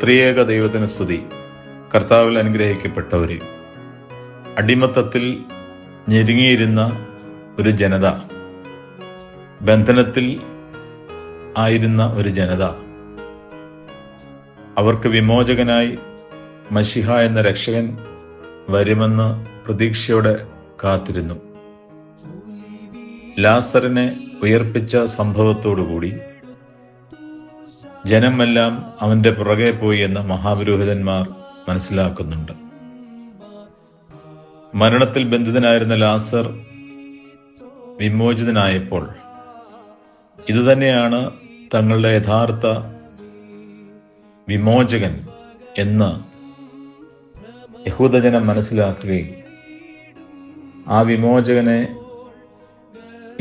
ത്രിയേക ദൈവത്തിന് സ്തുതി. കർത്താവിൽ അനുഗ്രഹിക്കപ്പെട്ടവരെ, അടിമത്തത്തിൽ ഞെരുങ്ങിയിരുന്ന ഒരു ജനത, ബന്ധനത്തിൽ ആയിരുന്ന ഒരു ജനത, അവർക്ക് വിമോചകനായി മശിഹ എന്ന രക്ഷകൻ വരുമെന്ന് പ്രതീക്ഷയോടെ കാത്തിരുന്നു. ലാസറിനെ ഉയർപ്പിച്ച സംഭവത്തോടുകൂടി ജനമെല്ലാം അവന്റെ പുറകെ പോയി എന്ന് മഹാപുരോഹിതന്മാർ മനസ്സിലാക്കുന്നുണ്ട്. മരണത്തിൽ ബന്ധിതനായിരുന്ന ലാസർ വിമോചിതനായപ്പോൾ ഇതുതന്നെയാണ് തങ്ങളുടെ യഥാർത്ഥ വിമോചകൻ എന്ന് യഹൂദജനം മനസ്സിലാക്കുകയും ആ വിമോചകനെ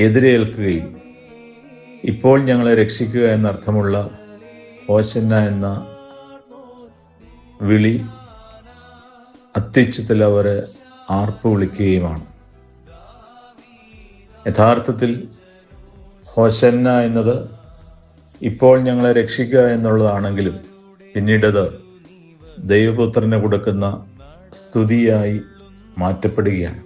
എതിരേൽക്കുകയും ഇപ്പോൾ ഞങ്ങളെ രക്ഷിക്കുക എന്നർത്ഥമുള്ള ഹോശന്ന എന്ന വിളി അത്യുച്ചത്തിൽ അവർ ആർപ്പ് വിളിക്കുകയുമാണ്. യഥാർത്ഥത്തിൽ ഹോശന്ന എന്നത് ഇപ്പോൾ ഞങ്ങളെ രക്ഷിക്കുക എന്നുള്ളതാണെങ്കിലും പിന്നീടത് ദൈവപുത്രന് കൊടുക്കുന്ന സ്തുതിയായി മാറ്റപ്പെടുകയാണ്.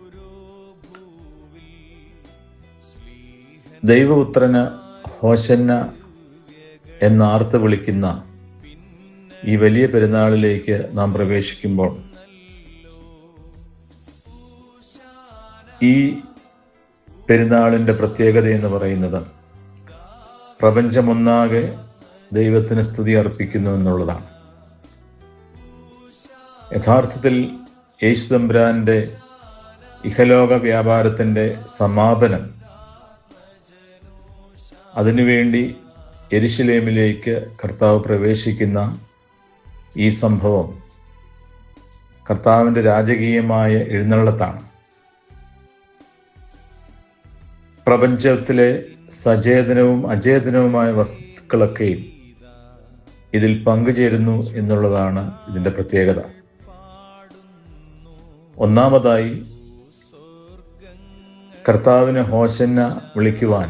ദൈവപുത്രന് ഹോശന്ന എന്നാർത്ത് വിളിക്കുന്ന ഈ വലിയ പെരുന്നാളിലേക്ക് നാം പ്രവേശിക്കുമ്പോൾ ഈ പെരുന്നാളിൻ്റെ പ്രത്യേകത എന്ന് പറയുന്നത് പ്രപഞ്ചമൊന്നാകെ ദൈവത്തിന് സ്തുതി അർപ്പിക്കുന്നു എന്നുള്ളതാണ്. യഥാർത്ഥത്തിൽ യേശു തമ്പുരാന്റെ ഇഹലോക വ്യാപാരത്തിൻ്റെ സമാപനം, അതിനുവേണ്ടി യെരുശലേമിലേക്ക് കർത്താവ് പ്രവേശിക്കുന്ന ഈ സംഭവം കർത്താവിൻ്റെ രാജകീയമായ എഴുന്നള്ളത്താണ്. പ്രപഞ്ചത്തിലെ സചേതനവും അചേതനവുമായ വസ്തുക്കളൊക്കെയും ഇതിൽ പങ്കുചേരുന്നു എന്നുള്ളതാണ് ഇതിൻ്റെ പ്രത്യേകത. ഒന്നാമതായി, കർത്താവിന് ഹോശന്ന വിളിക്കുവാൻ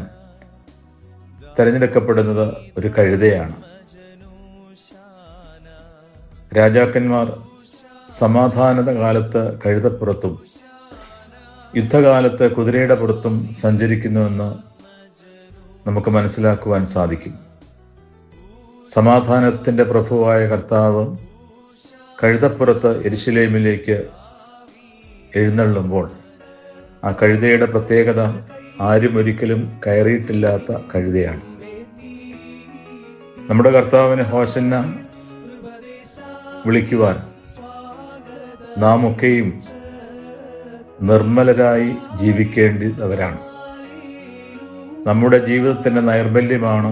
തെരഞ്ഞെടുക്കപ്പെടുന്നത് ഒരു കഴുതയാണ്. രാജാക്കന്മാർ സമാധാന കാലത്ത് കഴുതപ്പുറത്തും യുദ്ധകാലത്ത് കുതിരയുടെ പുറത്തും സഞ്ചരിക്കുന്നുവെന്ന് നമുക്ക് മനസ്സിലാക്കുവാൻ സാധിക്കും. സമാധാനത്തിൻ്റെ പ്രഭുവായ കർത്താവ് കഴുതപ്പുറത്ത് യെരുശലേമിലേക്ക് എഴുന്നള്ളുമ്പോൾ ആ കഴുതയുടെ പ്രത്യേകത ആരും ഒരിക്കലും കയറിയിട്ടില്ലാത്ത കഴുതയാണ്. നമ്മുടെ കർത്താവിന് ഹോശന്ന വിളിക്കുവാൻ നാം ഒക്കെയും നിർമ്മലരായി ജീവിക്കേണ്ടവരാണ്. നമ്മുടെ ജീവിതത്തിൻ്റെ നൈർബല്യമാണ്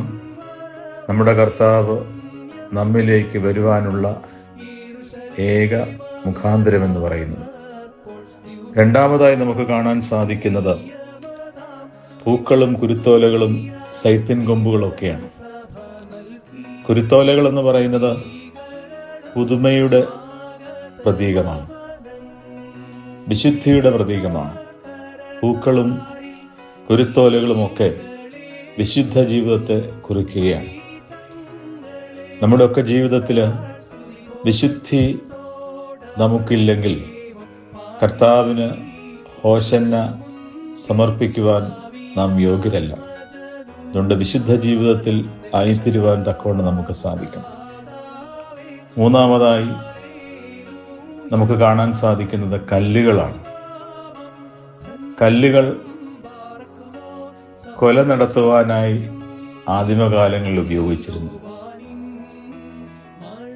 നമ്മുടെ കർത്താവ് നമ്മിലേക്ക് വരുവാനുള്ള ഏക മുഖാന്തരമെന്ന് പറയുന്നത്. രണ്ടാമതായി നമുക്ക് കാണാൻ സാധിക്കുന്നത് പൂക്കളും കുരുത്തോലകളും സൈത്തിൻ കൊമ്പുകളൊക്കെയാണ്. കുരുത്തോലകൾ എന്ന് പറയുന്നത് പുതുമയുടെ പ്രതീകമാണ്, വിശുദ്ധിയുടെ പ്രതീകമാണ്. പൂക്കളും കുരുത്തോലകളുമൊക്കെ വിശുദ്ധ ജീവിതത്തെ കുറിക്കുകയാണ്. നമ്മുടെയൊക്കെ ജീവിതത്തിൽ വിശുദ്ധി നമുക്കില്ലെങ്കിൽ കർത്താവിന് ഹോശന്ന സമർപ്പിക്കുവാൻ നാം യോഗ്യരല്ല. അതുകൊണ്ട് വിശുദ്ധ ജീവിതത്തിൽ ആയിത്തീരുവാൻ തക്കവണ്ണം നമുക്ക് സാധിക്കണം. മൂന്നാമതായി നമുക്ക് കാണാൻ സാധിക്കുന്നത് കല്ലുകളാണ്. കല്ലുകൾ കൊല നടത്തുവാനായി ആദിമകാലങ്ങളിൽ ഉപയോഗിച്ചിരുന്നു.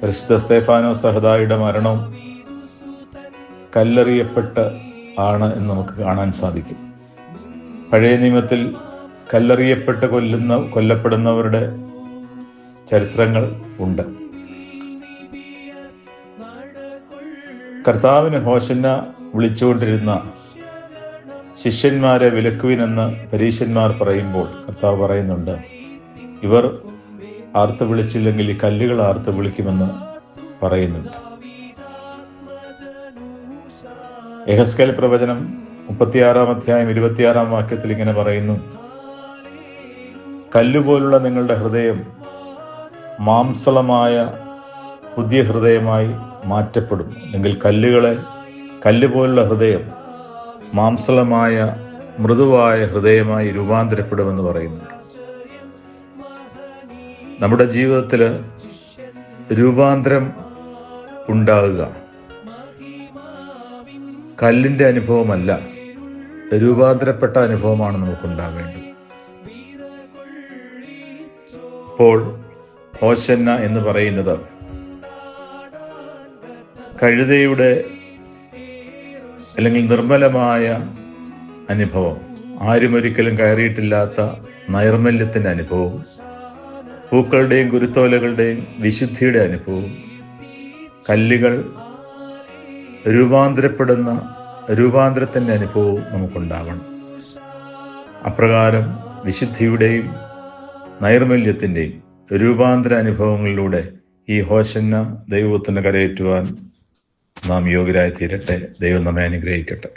പരിശുദ്ധ സ്തെഫാനോസ് സഹദായുടെ മരണം കല്ലെറിയപ്പെട്ട് ആണ് എന്ന് നമുക്ക് കാണാൻ സാധിക്കും. പഴയ നിയമത്തിൽ കല്ലെറിയപ്പെട്ട് കൊല്ലപ്പെടുന്നവരുടെ ചരിത്രങ്ങൾ ഉണ്ട്. കർത്താവിന് ഹോശന്ന വിളിച്ചുകൊണ്ടിരുന്ന ശിഷ്യന്മാരെ വിലക്കുവിനെന്ന് പരീശന്മാർ പറയുമ്പോൾ കർത്താവ് പറയുന്നുണ്ട്, ഇവർ ആർത്ത് വിളിച്ചില്ലെങ്കിൽ ഈ കല്ലുകൾ ആർത്ത് വിളിക്കുമെന്ന് പറയുന്നുണ്ട്. യെഹെസ്കേൽ പ്രവചനം 36 അധ്യായം 26 വാക്യത്തിൽ ഇങ്ങനെ പറയുന്നു, കല്ലുപോലുള്ള നിങ്ങളുടെ ഹൃദയം മാംസളമായ പുതിയ ഹൃദയമായി മാറ്റപ്പെടും. അല്ലെങ്കിൽ കല്ല് പോലുള്ള ഹൃദയം മാംസളമായ മൃദുവായ ഹൃദയമായി രൂപാന്തരപ്പെടുമെന്ന് പറയുന്നുണ്ട്. നമ്മുടെ ജീവിതത്തിൽ രൂപാന്തരം ഉണ്ടാകുക കല്ലിൻ്റെ അനുഭവമല്ല, രൂപാന്തരപ്പെട്ട അനുഭവമാണ് നമുക്കുണ്ടാവേണ്ടത്. ഇപ്പോൾ ഹോശന്ന എന്ന് പറയുന്നത് കഴുതയുടെ അല്ലെങ്കിൽ നിർമ്മലമായ അനുഭവം, ആരുമൊരിക്കലും കയറിയിട്ടില്ലാത്ത നൈർമല്യത്തിൻ്റെ അനുഭവം, പൂക്കളുടെയും കുരുത്തോലകളുടെയും വിശുദ്ധിയുടെ അനുഭവം, കല്ലുകൾ രൂപാന്തരത്തിൻ്റെ അനുഭവവും നമുക്കുണ്ടാവണം. അപ്രകാരം വിശുദ്ധിയുടെയും നൈർമല്യത്തിൻ്റെയും രൂപാന്തര അനുഭവങ്ങളിലൂടെ ഈ ഹോശന്ന ദൈവത്തിന് കരയേറ്റുവാൻ നാം യോഗ്യരായി തീരട്ടെ. ദൈവം നമ്മെ അനുഗ്രഹിക്കട്ടെ.